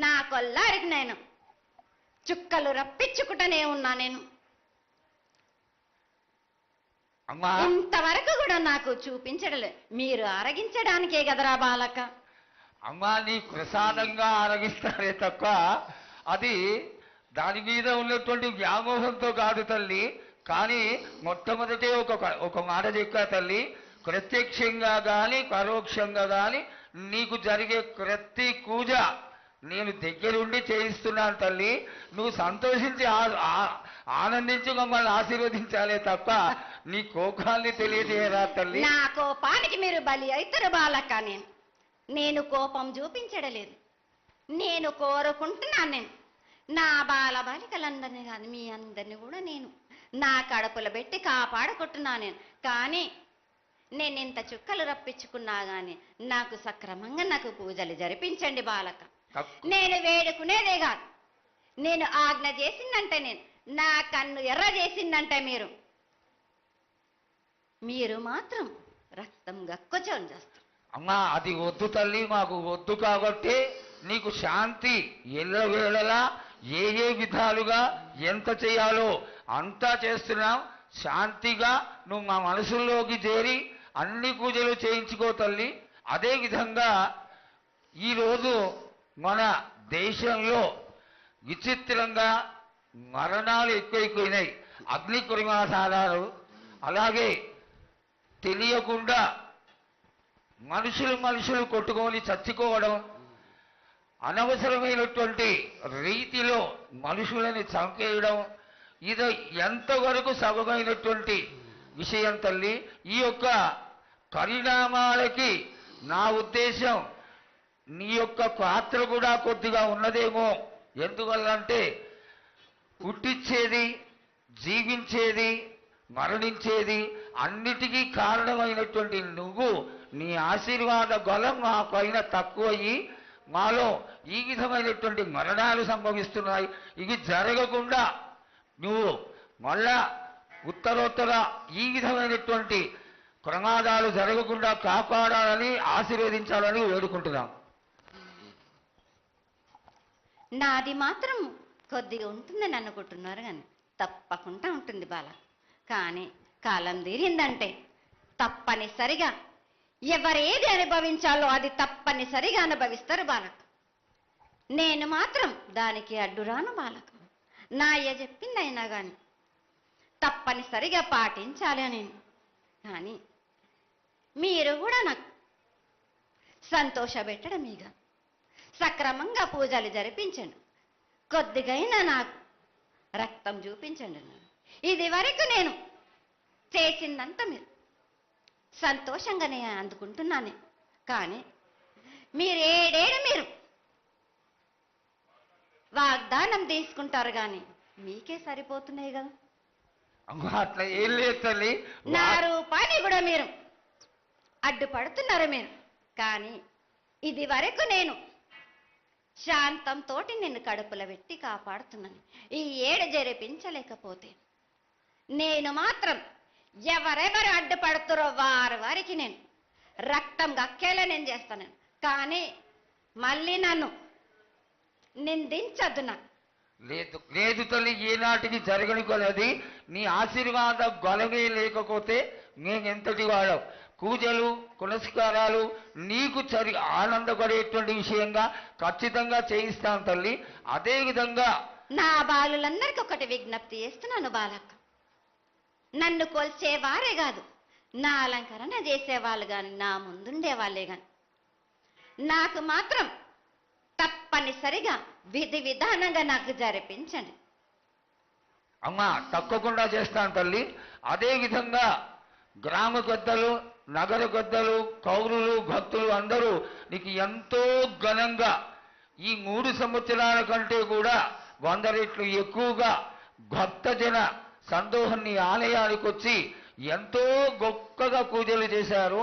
నా కొల్లారికి నేను చుక్కలు రప్పించుకుంటూనే ఉన్నా నేను. అమ్మా ఇంతవరకు కూడా నాకు చూపించడలే, మీరు ఆరగించడానికే కదరా బాలక. అమ్మా నీ ప్రసాదంగా ఆరగిస్తారే తప్ప అది దాని మీద ఉన్నటువంటి వ్యామోహంతో కాదు తల్లి. కానీ మొట్టమొదటి ఒక మాట చెప్పా తల్లి, ప్రత్యక్షంగా కానీ పరోక్షంగా కానీ నీకు జరిగే ప్రతి పూజ నేను దగ్గరుండి చేయిస్తున్నాను తల్లి. నువ్వు సంతోషించి ఆనందించి మమ్మల్ని ఆశీర్వదించాలే తప్ప నీ కోపాన్ని తెలియజేయరా తల్లి. నా కోపానికి మీరు బలి అవుతారు బాలక. నేను కోపం చూపించడలేదు, నేను కోరుకుంటున్నాను. నా బాల బాలికలందరినీ కాదు, మీ అందరినీ కూడా నేను నా కడుపులో పెట్టి కాపాడుకుంటున్నాను. కానీ నేను ఇంత చుక్కలు రప్పించుకున్నా కానీ నాకు సక్రమంగా నాకు పూజలు జరిపించండి బాలక. నేను వేడుకునేదే కాదు, నేను ఆజ్ఞ చేసిందంటే, నేను నా కన్ను ఎర్ర చేసిందంటే మీరు మాత్రం రక్తం గక్కుచోని చేస్తారు. అమ్మా అది వద్దు తల్లి, మాకు వద్దు. కాబట్టి నీకు శాంతి ఎల్లవేళలా ఏ విధాలుగా ఎంత చేయాలో అంతా చేస్తున్నాం. శాంతిగా నువ్వు మా మనసుల్లోకి చేరి అన్ని పూజలు చేయించుకో తల్లి. అదేవిధంగా ఈరోజు మన దేశంలో విచిత్రంగా మరణాలు ఎక్కువైపోయినాయి. అగ్ని ప్రమాదాలు, అలాగే తెలియకుండా మనుషులు కొట్టుకొని చచ్చిపోవడం, అనవసరమైనటువంటి రీతిలో మనుషులని చంపేయడం, ఇది ఎంతవరకు సబమైనటువంటి విషయం తల్లి. ఈ యొక్క పరిణామాలకి నా ఉద్దేశం నీ యొక్క పాత్ర కూడా కొద్దిగా ఉన్నదేమో. ఎందువల్లంటే పుట్టించేది, జీవించేది, మరణించేది అన్నిటికీ కారణమైనటువంటి నువ్వు, నీ ఆశీర్వాద బలం మా పైన తక్కువయ్యి మాలో ఈ విధమైనటువంటి మరణాలు సంభవిస్తున్నాయి. ఇవి జరగకుండా నువ్వు మళ్ళా ఉత్తరోత్తర ఈ విధమైనటువంటి ప్రమాదాలు జరగకుండా కాపాడాలని ఆశీర్వదించాలని వేడుకుంటున్నాం. నాది మాత్రం కొద్దిగా ఉంటుందని అనుకుంటున్నారు, కానీ తప్పకుండా ఉంటుంది బాల. కానీ కాలం తీరిందంటే తప్పనిసరిగా ఎవరేది అనుభవించాలో అది తప్పనిసరిగా అనుభవిస్తారు బాలక. నేను మాత్రం దానికి అడ్డురాను బాలక. నా అయ్య చెప్పిందైనా కానీ తప్పనిసరిగా పాటించాలి అని. కానీ మీరు కూడా నాకు సంతోషపెట్టడమేగా, సక్రమంగా పూజలు జరిపించండి, కొద్దిగైనా నాకు రక్తం చూపించండి. ఇది వరకు నేను చేసిందంతా మీరు సంతోషంగానే అందుకుంటున్నాను. కానీ మీరు వాగ్దానం తీసుకుంటారు కానీ మీకే సరిపోతున్నాయి కదా. అట్లా ఏం లేదు తల్లి. నా రూపాన్ని కూడా మీరు అడ్డుపడుతున్నారు మీరు. కానీ ఇది వరకు నేను శాంతంతో నిన్ను కడుపులో పెట్టి కాపాడుతున్నాను. ఈ ఏడు జరిపించలేకపోతే నేను మాత్రం ఎవరెవరు అడ్డుపడుతారో వారికి నేను రక్తం గక్కేలా నేను చేస్తాను. కానీ మళ్ళీ నన్ను నిందించద్దు. నాకు లేదు లేదు తల్లి, ఏనాటికి జరగని కొలది నీ ఆశీర్వాద గొలవే లేకపోతే మేమెంతటి వాడం. పూజలు పునస్కారాలు నీకు ఆనందపడేటువంటి విషయంగా ఖచ్చితంగా చేయిస్తాం తల్లి. అదేవిధంగా నా బాలులందరికీ ఒకటి విజ్ఞప్తి చేస్తున్నాను బాలక్క. నన్ను కొల్చేవారే కాదు, నా అలంకరణ చేసేవాళ్ళు కానీ నా ముందుండే వాళ్ళే కానీ నాకు మాత్రం తప్పనిసరిగా విధి విధానంగా నాకు జరిపించండి. అమ్మా తప్పకుండా చేస్తాను తల్లి. అదేవిధంగా గ్రామ పెద్దలు, నగర పెద్దలు, కౌరులు, భక్తులు అందరూ నీకు ఎంతో ఘనంగా ఈ 3 సంవత్సరాల కంటే కూడా 100 రెట్లు ఎక్కువగా భక్తజన సందోహాన్ని ఆలయానికి వచ్చి ఎంతో గొప్పగా పూజలు చేశారు.